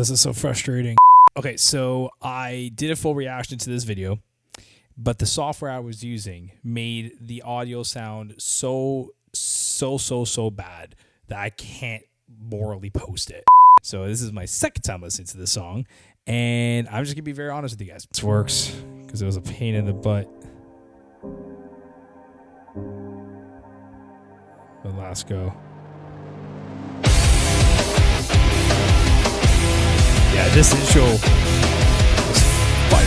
this is so frustrating. Okay, so I did a full reaction to this video, but the software I was using made the audio sound so bad that I can't morally post it. So this is my second time listening to this song, and I'm just gonna be very honest with you guys. This works because it was a pain in the butt. But last go. Yeah, this intro was fire.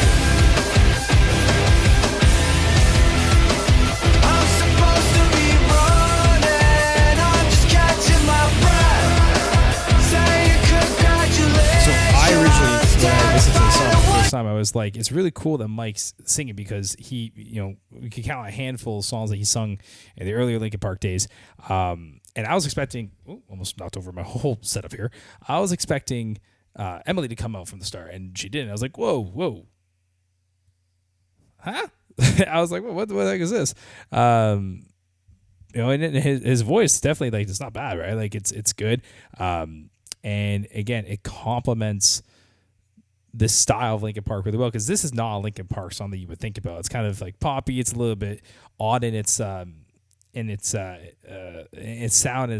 I'm supposed to be running, I'm just catching my breath. Saying congratulations. So I originally, when I listened to the song the first time, I was like, it's really cool that Mike's singing because he, we could count a handful of songs that he sung in the earlier Linkin Park days. And I was expecting, almost knocked over my whole setup here. I was expecting Emily to come out from the start, and she didn't. I was like, whoa. Huh? I was like, what the heck is this? And his voice definitely, like, it's not bad, right? Like, it's good. And again, it complements the style of Linkin Park really well, because this is not a Linkin Park song that you would think about. It's kind of like poppy. It's a little bit odd in its sound, in a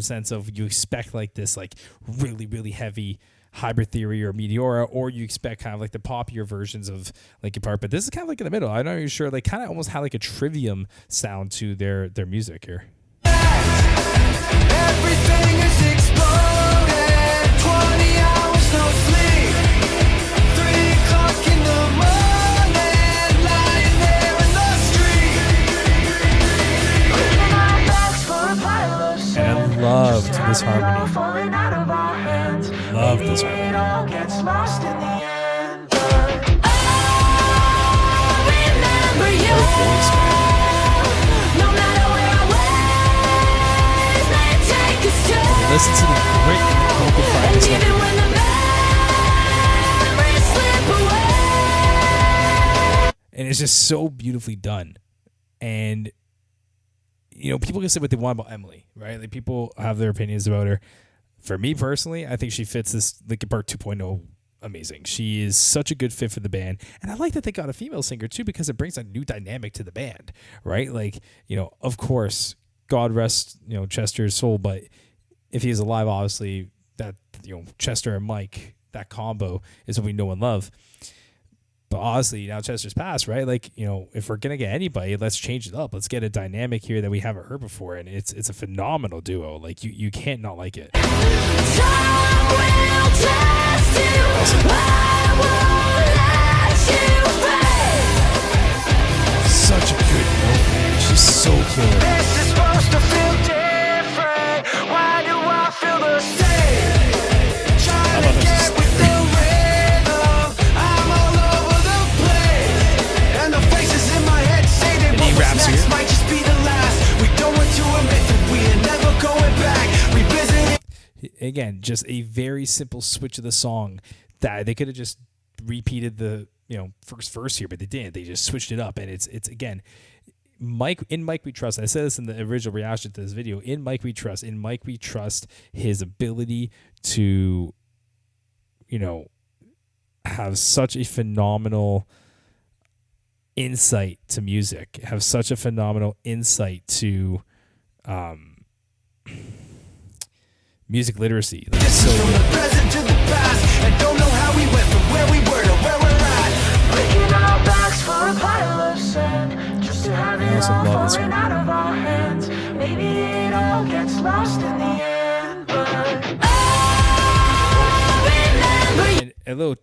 sense of you expect like this like really heavy Hybrid Theory or Meteora, or you expect kind of like the poppier versions of Linkin Park, but this is kind of like in the middle. I'm not really sure, like kind of almost had like a Trivium sound to their music here. Everything is exploding. 20 hours no sleep. 3 o'clock in the morning, lying there in the street. Breaking our backs for a pile of sand. And I loved this harmony. Falling out of our hands. Love this harmony. It all gets lost in the end. Remember you. Her voice, man. No matter where our ways may take us to. Listen to the great vocal fry in this Even one. when the memories slip away. And it's just so beautifully done. And people can say what they want about Emily, right? Like people have their opinions about her. For me personally, I think she fits this Linkin Park 2.0 amazing. She is such a good fit for the band. And I like that they got a female singer too, because it brings a new dynamic to the band, right? Like, of course, God rest, Chester's soul, but if he is alive, obviously that, Chester and Mike, that combo is what we know and love. But honestly, now Chester's passed, right? Like, if we're going to get anybody, let's change it up. Let's get a dynamic here that we haven't heard before. And it's a phenomenal duo. Like, you can't not like it. Time will test you. I won't let you fail. Such a good note, man. She's so killer. This is supposed to feel different. Why do I feel the same? Trying to get with the rhythm. I'm all over the place. And the faces in my head say that And he what was raps next here. might just be the last. We don't want to admit that we are never going back. Revisiting. Again, just a very simple switch of the song that they could have just repeated the first verse here, but they didn't. They just switched it up, and it's again, Mike We Trust. I said this in the original reaction to this video. In Mike We Trust his ability to have such a phenomenal insight to music, have such a phenomenal insight to music literacy. Like, so From the present to the past, and don't know how we went from where we were to where we're at. Breaking our backs for a pile of sand, just to have I it also all love this falling one. out of our hands. Maybe it all gets lost in the end, but remember you. and a little,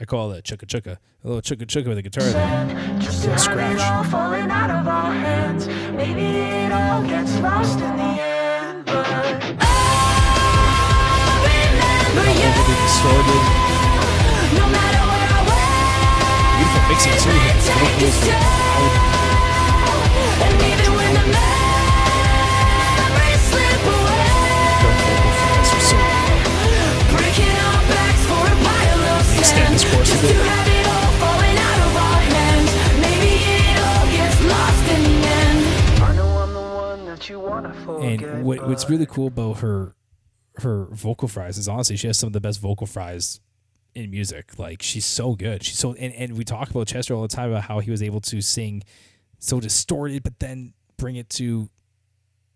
I call it chugga chugga, a little chugga chugga with a guitar there. Just to Little have scratch. it all falling out of our hands. Maybe it all gets lost in the end, but remember you. Overly distorted. No matter where I went. Beautiful mixing too. His vocals are loud. And even when the memories slip away, Her vocal fries are so good. breaking our backs for a pile of They extend sand, this chorus a just to bit. have it all falling out of our hands. Maybe it all gets lost in the end. I know I'm the one that you wanna forget. And what's really cool about her vocal fries is honestly she has some of the best vocal fries in music. Like, she's so good. She's so, and we talk about Chester all the time about how he was able to sing so distorted, but then bring it to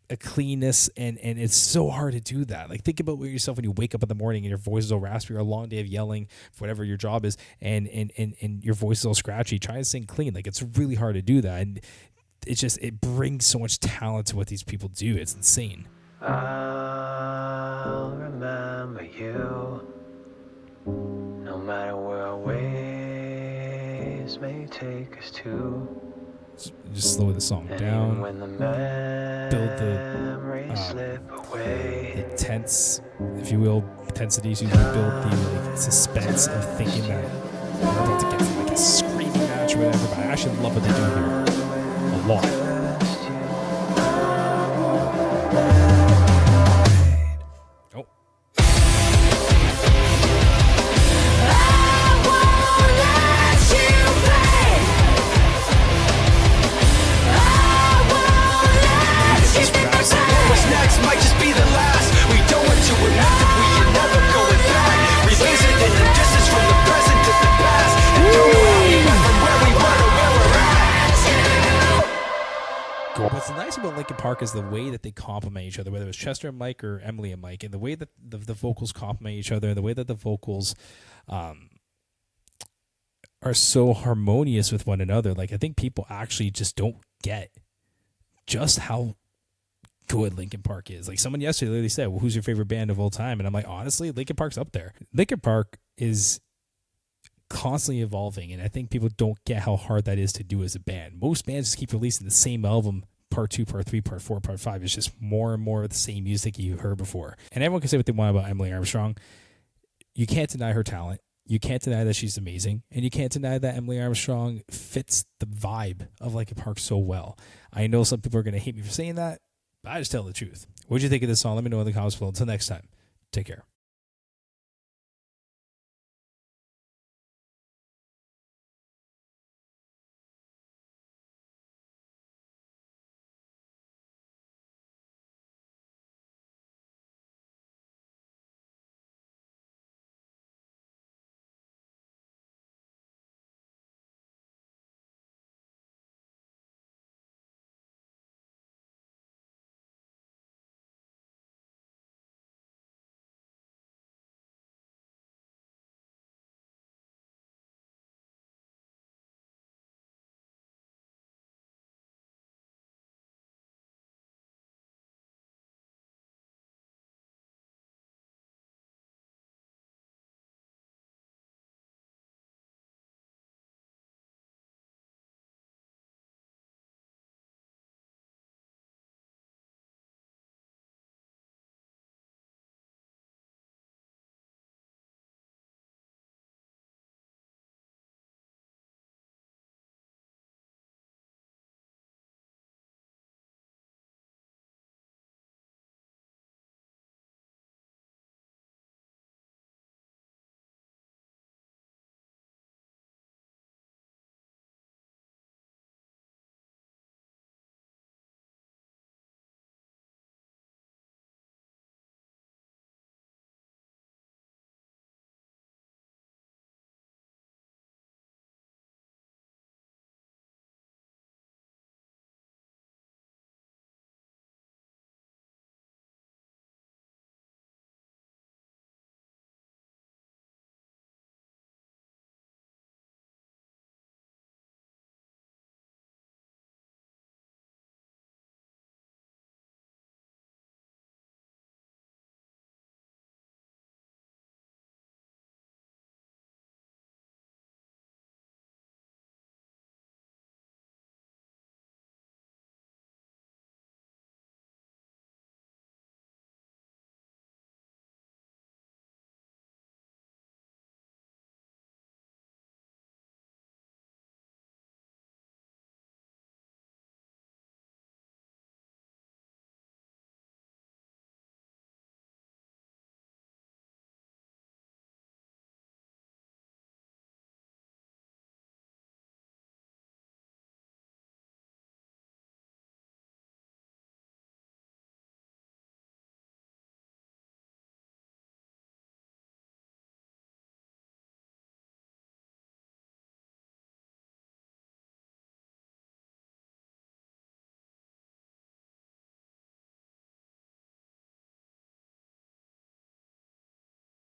a cleanness, and it's so hard to do that. Like, think about yourself when you wake up in the morning and your voice is all raspy, or a long day of yelling for whatever your job is, and your voice is all scratchy. Try and sing clean. Like, it's really hard to do that, and it brings so much talent to what these people do. It's insane. I'll remember you, no matter where our ways may take us to. Just slow the song down. When the Build the tense, if you will, tensities. You build the suspense of thinking that we're about to get like a screaming match or whatever. But I actually love what they do here a lot. What's nice about Linkin Park is the way that they complement each other, whether it's Chester and Mike or Emily and Mike, and the way that the vocals complement each other, and the way that the vocals are so harmonious with one another. Like, I think people actually just don't get just how good Linkin Park is. Like, someone yesterday literally said, well, who's your favorite band of all time? And I'm like, honestly, Linkin Park's up there. Linkin Park is constantly evolving, and I think people don't get how hard that is to do as a band. Most bands just keep releasing the same album, part 2, part 3, part 4, part 5. It's just more and more of the same music you heard before. And everyone can say what they want about Emily Armstrong. You can't deny her talent. You can't deny that she's amazing. And you can't deny that Emily Armstrong fits the vibe of Linkin Park so well. I know some people are going to hate me for saying that, but I just tell the truth. What did you think of this song? Let me know in the comments below. Until next time, take care.